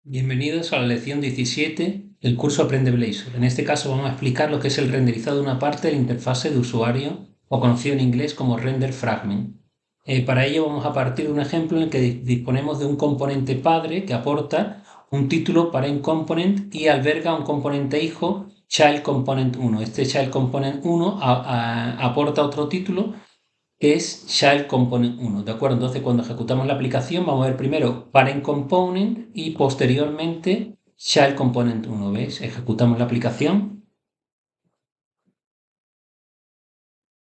Bienvenidos a la lección 17 del curso Aprende Blazor. En este caso vamos a explicar lo que es el renderizado de una parte de la interfase de usuario, o conocido en inglés como render fragment. Para ello vamos a partir de un ejemplo en el que disponemos de un componente padre que aporta un título parent component y alberga un componente hijo child component 1. Este child component 1 aporta otro título que es Child Component 1, ¿de acuerdo? Entonces, cuando ejecutamos la aplicación, vamos a ver primero Parent Component y posteriormente Child Component 1, ¿veis? Ejecutamos la aplicación.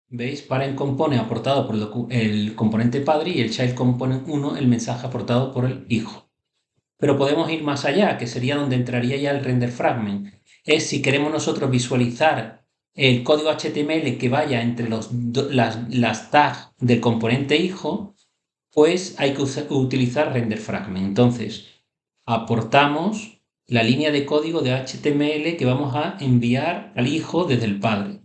¿Veis? Parent Component aportado por el componente padre y el Child Component 1 el mensaje aportado por el hijo. Pero podemos ir más allá, que sería donde entraría ya el render fragment. Es si queremos nosotros visualizar el código HTML que vaya entre las tags del componente hijo, pues hay que utilizar render fragment. Entonces, aportamos la línea de código de HTML que vamos a enviar al hijo desde el padre.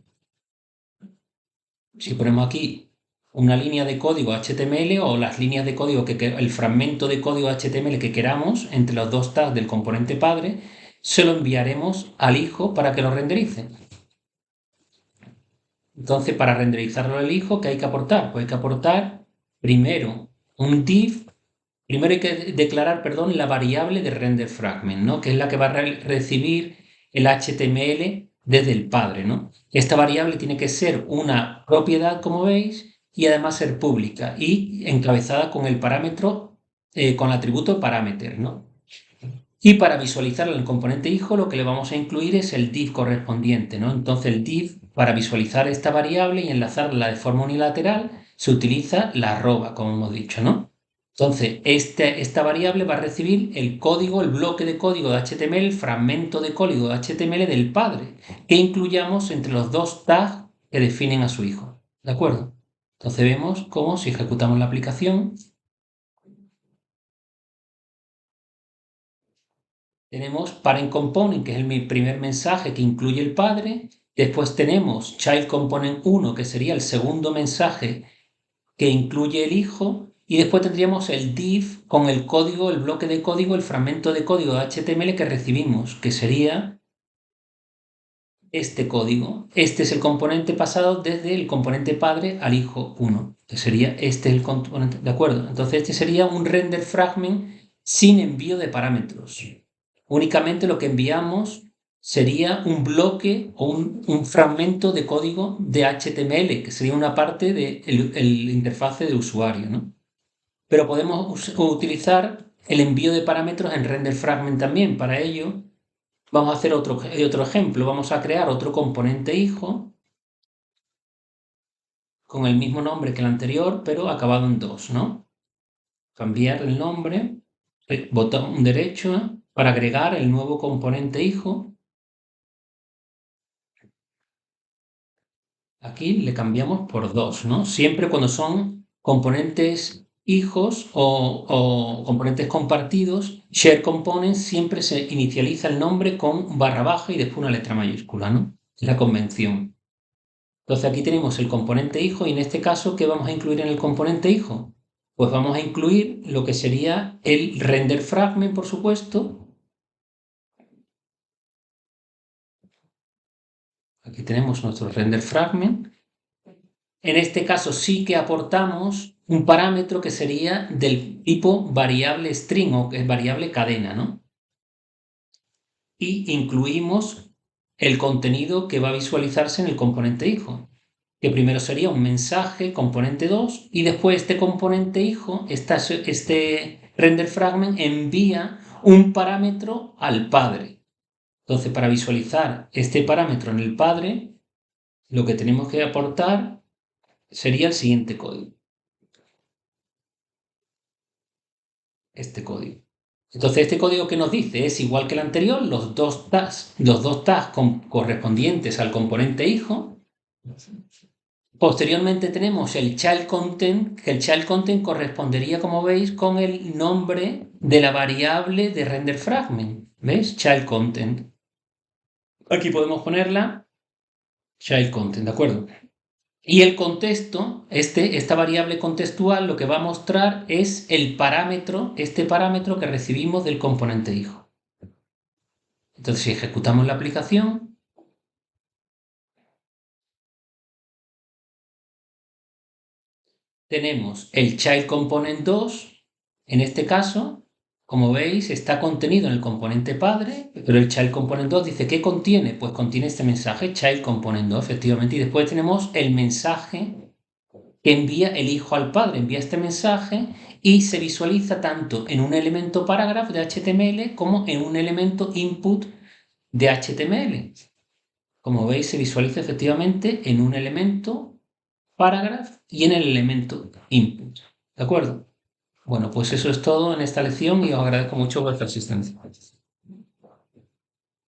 Si ponemos aquí una línea de código HTML o las líneas de código, el fragmento de código HTML que queramos entre los dos tags del componente padre, se lo enviaremos al hijo para que lo renderice. Entonces, para renderizarlo al hijo, ¿qué hay que aportar? Pues hay que aportar primero un div. Primero hay que declarar, perdón, la variable de render fragment, ¿no? Que es la que va a recibir el HTML desde el padre, ¿no? Esta variable tiene que ser una propiedad, como veis, y además ser pública y encabezada con el parámetro, con el atributo parameter, ¿no? Y para visualizar el componente hijo, lo que le vamos a incluir es el div correspondiente, ¿no? Entonces el div, para visualizar esta variable y enlazarla de forma unilateral, se utiliza la arroba, como hemos dicho, ¿no? Entonces, esta variable va a recibir el código, el bloque de código de HTML, el fragmento de código de HTML del padre, que incluyamos entre los dos tags que definen a su hijo, ¿de acuerdo? Entonces vemos cómo si ejecutamos la aplicación, tenemos parent component, que es el primer mensaje que incluye el padre. Después tenemos child component 1, que sería el segundo mensaje que incluye el hijo. Y después tendríamos el div con el código, el bloque de código, el fragmento de código de HTML que recibimos, que sería este código. Este es el componente pasado desde el componente padre al hijo 1, que sería este el componente, ¿de acuerdo? Entonces este sería un render fragment sin envío de parámetros. Únicamente lo que enviamos sería un bloque o un fragmento de código de HTML, que sería una parte de el interfase de usuario, ¿no? Pero podemos utilizar el envío de parámetros en render fragment también. Para ello, vamos a hacer otro ejemplo. Vamos a crear otro componente hijo con el mismo nombre que el anterior, pero acabado en 2, ¿no? Cambiar el nombre, botón derecho, para agregar el nuevo componente hijo. Aquí le cambiamos por 2, ¿no? Siempre cuando son componentes hijos o componentes compartidos, share components, siempre se inicializa el nombre con barra baja y después una letra mayúscula, ¿no? Es la convención. Entonces aquí tenemos el componente hijo y en este caso, ¿qué vamos a incluir en el componente hijo? Pues vamos a incluir lo que sería el render fragment, por supuesto. Aquí tenemos nuestro render fragment. En este caso sí que aportamos un parámetro que sería del tipo variable string o que es variable cadena, ¿no? Y incluimos el contenido que va a visualizarse en el componente hijo, que primero sería un mensaje, componente 2, y después este componente hijo, este render fragment envía un parámetro al padre. Entonces, para visualizar este parámetro en el padre, lo que tenemos que aportar sería el siguiente código. Este código. Entonces, este código que nos dice es igual que el anterior, los dos tags correspondientes al componente hijo. Posteriormente tenemos el child content, que el child content correspondería, como veis, con el nombre de la variable de render fragment. ¿Veis? Child content. Aquí podemos ponerla child content, ¿de acuerdo? Y el contexto, esta variable contextual, lo que va a mostrar es el parámetro, este parámetro que recibimos del componente hijo. Entonces, si ejecutamos la aplicación, tenemos el child component 2, en este caso, como veis, está contenido en el componente padre, pero el child component 2 dice, ¿qué contiene? Pues contiene este mensaje, child component 2, efectivamente, y después tenemos el mensaje que envía el hijo al padre, envía este mensaje y se visualiza tanto en un elemento paragraph de HTML como en un elemento input de HTML. Como veis, se visualiza efectivamente en un elemento paragraph y en el elemento input. ¿De acuerdo? Bueno, pues eso es todo en esta lección y os agradezco mucho vuestra asistencia.